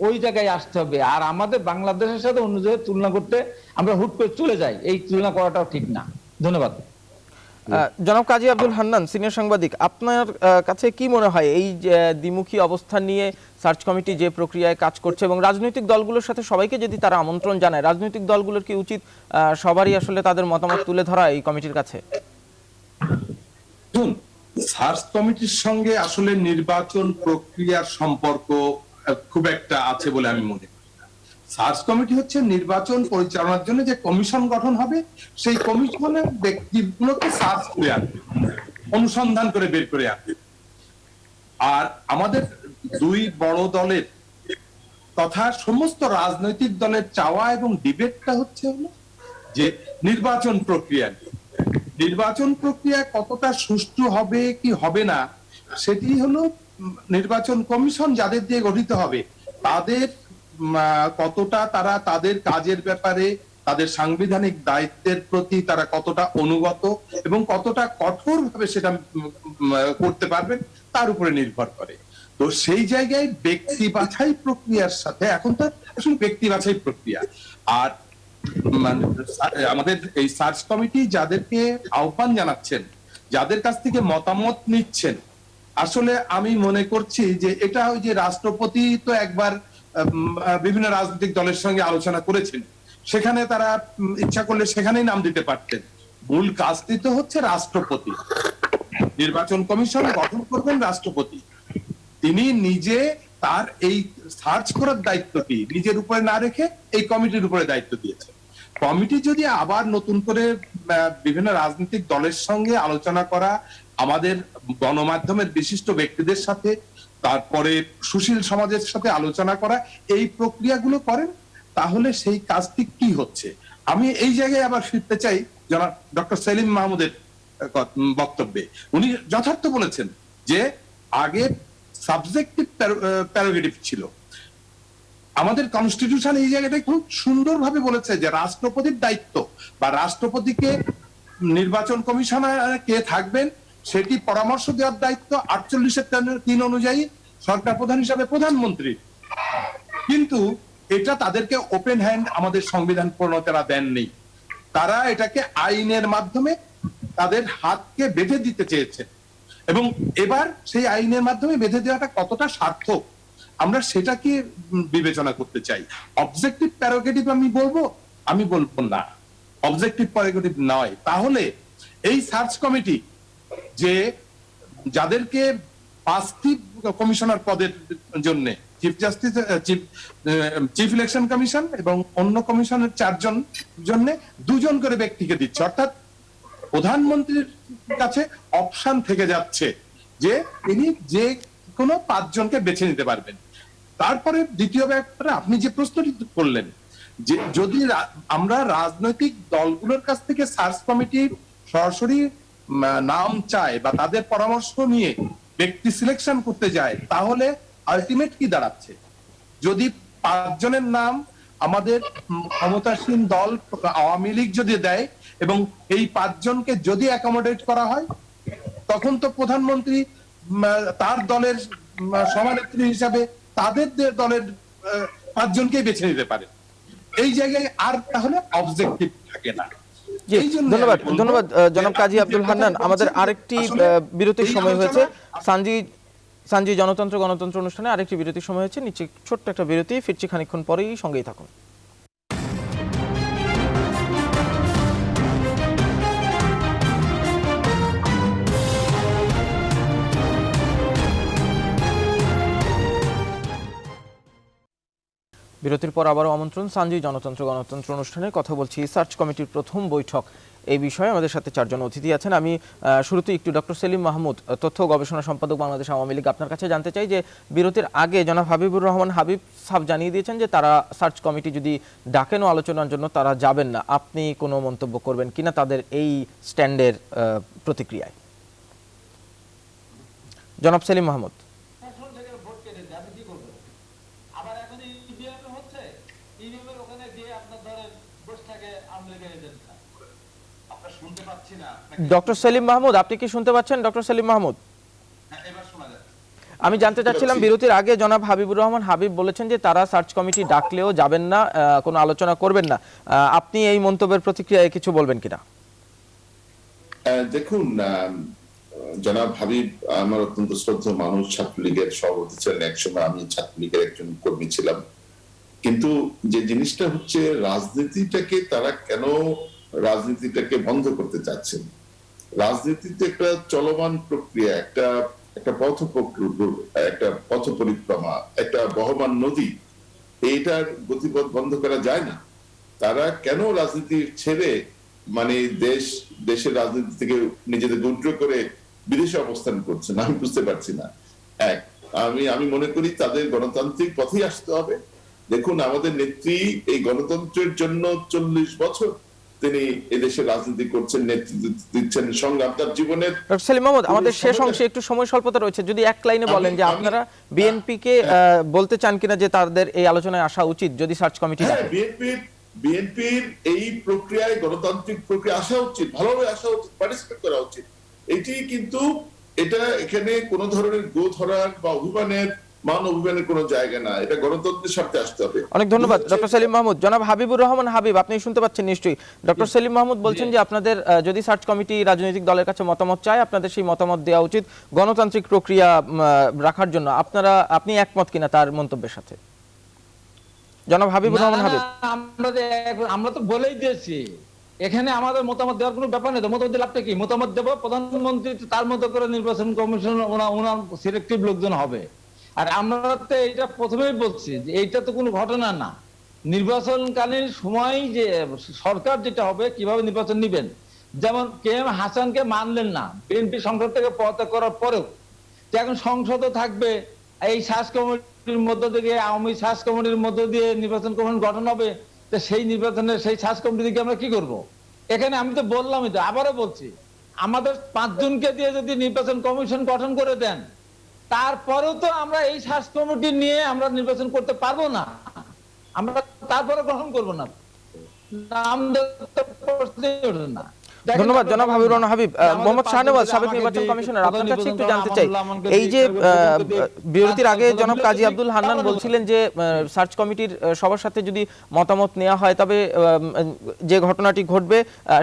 ওই জায়গায় আসতে হবে। আর আমাদের বাংলাদেশের সাথে অন্য জায়গায় তুলনা করতে আমরা হুট করে চলে যাই, এই তুলনা করাটাও ঠিক না। ধন্যবাদ। জনাব কাজী আব্দুল হান্নান, সিনিয়র সাংবাদিক, আপনার কাছে কি মনে হয় এই দ্বিমুখী অবস্থান নিয়ে সার্চ কমিটি যে প্রক্রিয়ায় কাজ করছে এবং রাজনৈতিক দলগুলোর সাথে সবাইকে যদি তারা আমন্ত্রণ জানায়, রাজনৈতিক দলগুলোর কি উচিত সবারই আসলে তাদের মতামত তুলে ধরা এই কমিটির কাছে? সার্চ কমিটির সঙ্গে আসলে নির্বাচন প্রক্রিয়ার সম্পর্ক খুব একটা আছে বলে আমি মনে করি না। সার্চ কমিটি হচ্ছে নির্বাচন পরিচালনার জন্য যে কমিশন গঠন হবে, সেই কমিশনের ব্যক্তিগুলোকে সার্চ করে আনবে, অনুসন্ধান করে বের করে আনবে। আর আমাদের দুই বড় দলের তথা সমস্ত রাজনৈতিক দলের চাওয়া এবং ডিবেটটা হচ্ছে হলো যে নির্বাচন প্রক্রিয়া কতটা সুষ্ঠু হবে কি হবে না, সেটি হলো নির্বাচন কমিশন যাদের দিয়ে গঠিত হবে তাদের কতটা তারা তাদের কাজের ব্যাপারে তাদের সাংবিধানিক দায়িত্বের প্রতি তারা কতটা অনুগত এবং কতটা কঠোরভাবে সেটা করতে পারবেন তার উপরে নির্ভর করে। তো সেই জায়গায় ব্যক্তি বাছাই প্রক্রিয়ার সাথে এখন তো আসলে ব্যক্তি বাছাই প্রক্রিয়া আর আমাদের এই সার্চ কমিটি যাদেরকে আহ্বান জানাচ্ছেন, যাদের কাছ থেকে মতামত নিচ্ছেন, আসলে আমি মনে করছি যে এটা ওই যে রাষ্ট্রপতি তো একবার বিভিন্ন রাজনৈতিক দলের সঙ্গে আলোচনা করেছেন, সেখানে তারা ইচ্ছা করলে সেখানেই নাম দিতে পারতেন। মূল কাজটি তো হচ্ছে রাষ্ট্রপতি, নির্বাচন কমিশন গঠন করবেন রাষ্ট্রপতি। তিনি নিজে তার এই সার্চ করার দায়িত্বটি নিজের উপরে না রেখে এই কমিটির উপরে দায়িত্ব দিয়েছে। কমিটি যদি আবার নতুন করে বিভিন্ন রাজনৈতিক দলের সঙ্গে আলোচনা করা, আমাদের গণমাধ্যমের বিশিষ্ট ব্যক্তিদের সাথে, তারপরে সুশীল সমাজের সাথে আলোচনা করা, এই প্রক্রিয়াগুলো করেন, তাহলে সেই কাজটি কি হচ্ছে। আমি এই জায়গায় আবার ফিরতে চাই জনাব ডক্টর সেলিম মাহমুদের বক্তব্যে। উনি যথার্থ বলেছেন যে আগে সাবজেক্টিভ প্যারোগেটিভ ছিল। আমাদের কনস্টিটিউশন এই জায়গাটাই খুব সুন্দরভাবে বলেছে যে রাষ্ট্রপতির দায়িত্ব বা রাষ্ট্রপতিকে নির্বাচন কমিশনার কে থাকবেন সেটি পরামর্শ দেওয়ার দায়িত্ব 48(3) অনুযায়ী সরকার প্রধান হিসাবে প্রধানমন্ত্রী। কিন্তু এটা তাদেরকে ওপেন হ্যান্ড আমাদের সংবিধান প্রণেতারা দেননি। তারা এটাকে আইনের মাধ্যমে তাদের হাতকে বেঁধে দিতে চেয়েছে এবং এবার সেই আইনের মাধ্যমে বেঁধে দেওয়াটা কতটা সার্থক আমরা সেটাকে বিবেচনা করতে চাই। অবজেক্টিভ প্যারোগেটিভ আমি বলবো না, অবজেক্টিভ প্যারোগেটিভ নয়। তাহলে এই সার্চ কমিটি যে যাদেরকে 5টি কমিশনার পদের জন্য chief justice, chief election commission এবং অন্য কমিশনের 4 জন জন্য 2 জন করে ব্যক্তিকে দিচ্ছে, অর্থাৎ প্রধানমন্ত্রীর কাছে অপশন থেকে যাচ্ছে যে তিনি যে কোনো 5 জনকে বেছে নিতে পারবেন। তারপরে দ্বিতীয় ব্যাপারে আপনি যে প্রশ্নটি করলেন যে যদি আমরা রাজনৈতিক দলগুলোর কাছ থেকে সার্চ কমিটি সরাসরি নাম চায় বা তাদের পরামর্শ নিয়ে ব্যক্তি সিলেকশন করতে যায়, তাহলে আলটিমেট কি দাঁড়াচ্ছে? যদি 5 জনের নাম আমাদের ক্ষমতাসীন দল আওয়ামী লীগ যদি দেয় এবং এই 5 জনকে যদি অ্যাকোমোডেট করা হয়, তখন তো প্রধানমন্ত্রী তার দলের সভানেত্রী হিসাবে তাদের দলের 5 জনকেই বেছে নিতে পারে। এই জায়গায় আর তাহলে অবজেক্টিভ থাকে না। ধন্যবাদ জনাব কাজী আব্দুল হান্নান। আমাদের আরেকটি বিরতির সময় হয়েছে। সানজি জনতন্ত্র গণতন্ত্র অনুষ্ঠানে আরেকটি বিরতির সময় হয়েছে। নিচে ছোট্ট একটা বিরতি, ফিরছি খানিকক্ষণ পরেই, সঙ্গেই থাকুন। বিরতির পর আবারও আমন্ত্রণ সানজি জনতন্ত্র গণতন্ত্র অনুষ্ঠানে। কথা বলছি সার্চ কমিটির প্রথম বৈঠক এই বিষয়ে। আমাদের সাথে 4 জন অতিথি আছেন। আমি শুরুতে একটু ডক্টর সেলিম মাহমুদ, তথ্য গবেষণা সম্পাদক বাংলাদেশ আওয়ামী লীগ, আপনার কাছে জানতে চাই যে বিরতির আগে জনাব হাবিবুর রহমান হাবিব সাহেব জানিয়ে দিয়েছেন যে তারা সার্চ কমিটি যদি ডাকেনও আলোচনার জন্য তারা যাবেন না। আপনি কোনো মন্তব্য করবেন কিনা তাদের এই স্ট্যান্ডের প্রতিক্রিয়ায়? জনাব সেলিম মাহমুদ। ডক্টর সেলিম মাহমুদ, আপনি কি শুনতে পাচ্ছেন? ডক্টর সেলিম মাহমুদ, আমি জানতে চাচ্ছিলাম বিরতির আগে জনাব হাবিবুর রহমান হাবিব বলেছেন যে তারা সার্চ কমিটি ডাকলেও যাবেন না, কোনো আলোচনা করবেন না। আপনি এই মন্তব্যের প্রতিক্রিয়ায় কিছু বলবেন কিনা? দেখুন, জনাব হাবিব আমার অত্যন্ত শ্রদ্ধেয় মানুষ, ছাত্রলীগের সভাপতি ছিলেন একসময়, আমি ছাত্রলীগের একজন কর্মী ছিলাম। কিন্তু যে জিনিসটা হচ্ছে রাজনীতিটাকে তারা কেন রাজনীতিটাকে বন্ধ করতে চাচ্ছেন? রাজনীতিতে একটা চলমান প্রক্রিয়া, একটা পথ পরিক্রমা, একটা বহমান নদী, এইটার গতিপথ বন্ধ করা যায় না। তারা কেন রাজনীতি ছেড়ে মানে দেশের রাজনীতি থেকে নিজেদের উইথড্র করে বিদেশে অবস্থান করছেন আমি বুঝতে পারছি না। আমি মনে করি তাদের গণতান্ত্রিক পথেই আসতে হবে দেখুন আমাদের নেত্রী এই গণতন্ত্রের জন্য 40 বছর তিনি এদেশে রাজনীতি করছেন, নেতৃত্ব দিচ্ছেন, সংগ্রাম তার জীবনের। ডক্টর সেলিম মাহমুদ, আমাদের শেষ অংশে একটু সময় স্বল্পতা রয়েছে, যদি এক লাইনে বলেন যে আপনারা বিএনপি কে বলতে চান কিনা যে তাদের এই আলোচনায় আসা উচিত যদি সার্চ কমিটি ডাকে? বিএনপির এই প্রক্রিয়ায়, গণতান্ত্রিক প্রক্রিয়া আসা উচিত, ভালোভাবে আসা উচিত, পার্টিসিপেট করা উচিত। এটি কিন্তু এটা এখানে কোন ধরনের গো ধরার বা অভিমানের, মান অভিমানের কোনো জায়গা না, এটা গণতন্ত্রের স্বার্থে আসতে হবে। অনেক ধন্যবাদ ডক্টর সেলিম মাহমুদ। জনাব হাবিবুর রহমান হাবিব, আপনি শুনতে পাচ্ছেন নিশ্চয়ই। ডক্টর সেলিম মাহমুদ বলছেন যে আপনাদের যদি সার্চ কমিটি রাজনৈতিক দলের কাছে মতামত চায়, আপনাদের সেই মতামত দেওয়া উচিত গণতান্ত্রিক প্রক্রিয়া রাখার জন্য। আপনি একমত কিনা তার মন্তব্যের সাথে? জনাব হাবিবুর রহমান হাবিব। আমরা তো বলেই দিয়েছি, এখানে আমাদের মতামত দেওয়ার কোনো ব্যাপার নেই। মতামত দিলে আপনি কি মতামত দেবো? প্রধানমন্ত্রী তার মতো করে নির্বাচন কমিশন ওনার সিলেক্টিভ লোকজন হবে। আর আমরা তো এটা প্রথমেই বলছি যে এইটা তো কোনো ঘটনা না। নির্বাচনকালীন সময় যে সরকার যেটা হবে, কিভাবে নির্বাচন নিবেন, যেমন কে এম হাসানকে মানলেন না বিএনপি সংসদ থেকে পদত্যাগ করার পরেও, এখন সংসদও থাকবে, এই সার্চ কমিটির মধ্য থেকে, আওয়ামী সার্চ কমিটির মধ্য দিয়ে নির্বাচন কমিশন গঠন হবে। তো সেই নির্বাচনের সেই সার্চ কমিটি থেকে আমরা কি করব? এখানে আমি তো বললামই, তো আবারও বলছি, আমাদের 5 জনকে দিয়ে যদি নির্বাচন কমিশন গঠন করে দেন, তারপরেও তো আমরা এই সার্চ কমিটি নিয়ে আমরা নির্বাচন করতে পারবো না, আমরা তারপরে গ্রহণ করবো না। আমাদের তো প্রশ্নই ওঠে না। ধন্যবাদ জনাব হাবিবুর রহমান হাবিব। মোহাম্মদ শাহনেওয়াজ, সাবেক নির্বাচন কমিশনার, আপনার কাছে একটু জানতে চাই, এই যে বিরতির আগে জনাব কাজী আব্দুল হান্নান বলছিলেন যে সার্চ কমিটির সবার সাথে যদি মতামত নেওয়া হয় তবে যে ঘটনাটি ঘটবে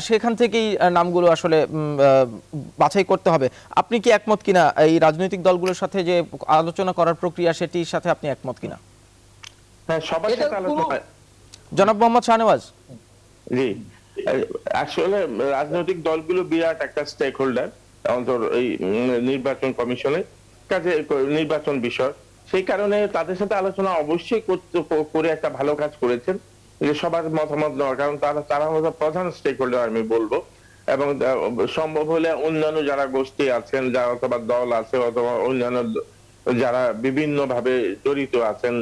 সেখান থেকেই নামগুলো আসলে বাছাই করতে হবে। আপনি কি একমত কিনা এই রাজনৈতিক দলগুলোর সাথে যে আলোচনা করার প্রক্রিয়া সেটির সাথে আপনি একমত কিনা? হ্যাঁ, সবার সাথে আলোচনা। জনাব মোহাম্মদ শাহনেওয়াজ। জি, আসলে রাজনৈতিক দলগুলো বিরাট একটা স্টেক হোল্ডার অন্তর এই নির্বাচন কমিশনের কাজে, নির্বাচন বিষয়। সেই কারণে তাদের সাথে আলোচনা অবশ্যই করে একটা ভালো কাজ করেছেন, যে সবার মতামত নেওয়ার। কারণ তারা হলো প্রধান স্টেক হোল্ডার আমি বলবো। এবং সম্ভব হলে অন্যান্য যারা গোষ্ঠী আছেন, যারা অথবা দল আছে, অথবা অন্যান্য যারা বিভিন্ন ভাবে জড়িত আছেন,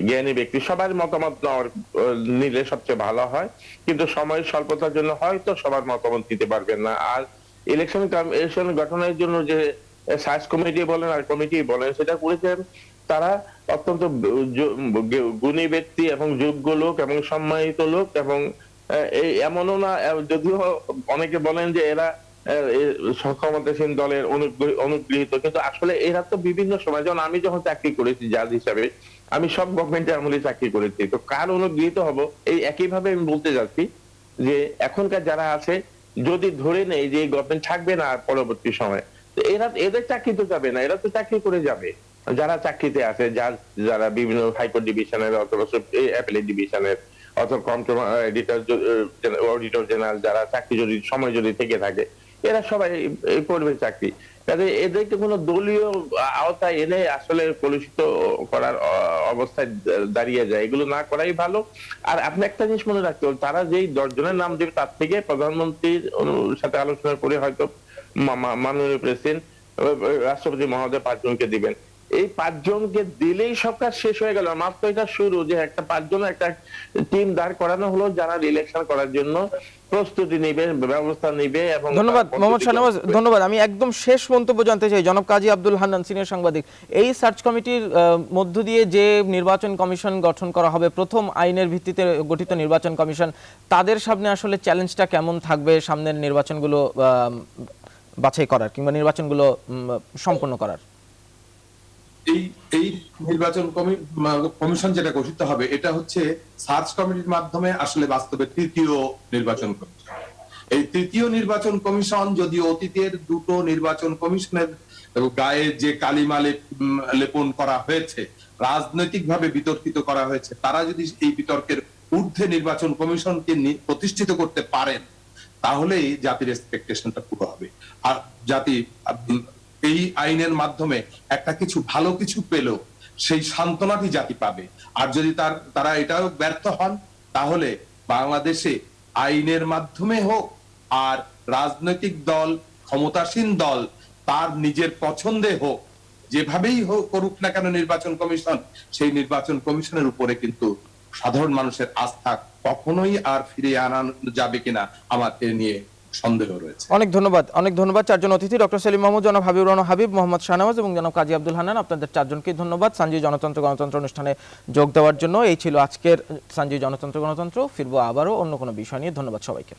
জ্ঞানী ব্যক্তি, সবার মতামত নিলে সবচেয়ে ভালো হয়। কিন্তু সময়ের স্বল্পতার জন্য হয়তো সবার মতামত দিতে পারবেন না। আর ইলেকশন কমিশন গঠনের জন্য যে সার্চ কমিটি বলেন আর কমিটি বলেন, সেটা করেছেন তারা অত্যন্ত গুণী ব্যক্তি এবং যোগ্য লোক এবং সম্মানিত লোক। এবং এই এমনও না, যদিও অনেকে বলেন যে এরা ক্ষমতাসীন দলের অনুগৃহীত, কিন্তু আসলে এরা তো বিভিন্ন সময়, যেমন আমি যখন চাকরি করেছি জাজ হিসাবে, আমি সব গভর্নমেন্টের আমলে চাকরি করেছি, তো কার অনুগৃহীত হব? এই একইভাবে আমি বলতে যাচ্ছি যে এখনকার যারা আছে, যদি ধরে নেই যে এই গভর্নমেন্ট থাকবে না পরবর্তী সময়, তো এদের চাকরি তো যাবে না, এরা তো চাকরি করে যাবে। যারা চাকরিতে আছে, যারা বিভিন্ন হাইকোর্ট ডিভিশনের অথবা অ্যাপেলেট ডিভিশনের অথবা অডিটর জেনারেল, যারা চাকরি যদি সময় যদি থেকে থাকে, এরা সবাই করবে চাকরি। কাজে এদেরকে কোনো দলীয় আওতায় এনে আসলে কলুষিত করার অবস্থায় দাঁড়িয়ে যায়, এগুলো না করাই ভালো। আর আপনি একটা জিনিস মনে রাখতে হবে, তারা যেই 10 জনের নাম দেবে তার থেকে প্রধানমন্ত্রীর সাথে আলোচনা করে হয়তো মাননীয় প্রেসিডেন্ট, রাষ্ট্রপতি মহোদয় 5 জনকে দিবেন। এই 5 জনকে দিলেই সব কাজ শেষ হয়ে গেল। মাত্র এটা শুরু, যে একটা 5 জন একটা টিম দাঁড় করানো হলো যারা ইলেকশন করার জন্য প্রস্তুতি নিবে, ব্যবস্থা নিবে। এবং ধন্যবাদ মোহাম্মদ শাহনেওয়াজ, ধন্যবাদ। আমি একদম শেষ মন্তব্য জানতে চাই জনাব কাজী আব্দুল হান্নান, সিনিয়র সাংবাদিক। এই সার্চ কমিটির মধ্য দিয়ে যে নির্বাচন কমিশন গঠন করা হবে, প্রথম আইনের ভিত্তিতে গঠিত নির্বাচন কমিশন, তাদের সামনে আসলে চ্যালেঞ্জটা কেমন থাকবে সামনের নির্বাচনগুলো বাছাই করার কিংবা নির্বাচনগুলো সম্পন্ন করার? এই নির্বাচন কমিশন যেটা গঠিত হবে, এটা হচ্ছে সার্চ কমিটির মাধ্যমে আসলে বাস্তবে তৃতীয় নির্বাচন কমিশন। এই তৃতীয় নির্বাচন কমিশন যদি অতীতের দুটো নির্বাচন কমিশনের গায়ে যে কালিমা লেপন করা হয়েছে, রাজনৈতিকভাবে বিতর্কিত করা হয়েছে, তারা যদি এই বিতর্কের ঊর্ধ্বে নির্বাচন কমিশনকে প্রতিষ্ঠিত করতে পারেন, তাহলেই জাতির এক্সপেকটেশনটা পুরো হবে। আর জাতি এই আইনের মাধ্যমে একটা কিছু ভালো কিছু পেলেও সেই সান্ত্বনাটি জাতি পাবে। আর যদি তারা এটাও ব্যর্থ হন, তাহলে বাংলাদেশে আইনের মাধ্যমে হোক আর রাজনৈতিক দল, ক্ষমতাসীন দল তার নিজের পছন্দে হোক, যেভাবেই হোক করুক না কেন নির্বাচন কমিশন, সেই নির্বাচন কমিশনের উপরে কিন্তু সাধারণ মানুষের আস্থা কখনোই আর ফিরিয়ে আনা যাবে কিনা আমার এ নিয়ে সন্দেহ রয়েছে। অনেক ধন্যবাদ চারজন অতিথি, ডক্টর সেলিম মাহমুদ, জনাব হাবিবুর রহমান হাবিব, মোহাম্মদ শাহনওয়াজ এবং জনাব কাজী আব্দুল হান্নান। আপনাদের চারজনকেই ধন্যবাদ সানজি জনতন্ত্র গণতন্ত্র অনুষ্ঠানে যোগ দেওয়ার জন্য। এই ছিল আজকের সানজি জনতন্ত্র গণতন্ত্র। ফিরবো আবারও অন্য কোনো বিষয় নিয়ে। ধন্যবাদ সবাইকে।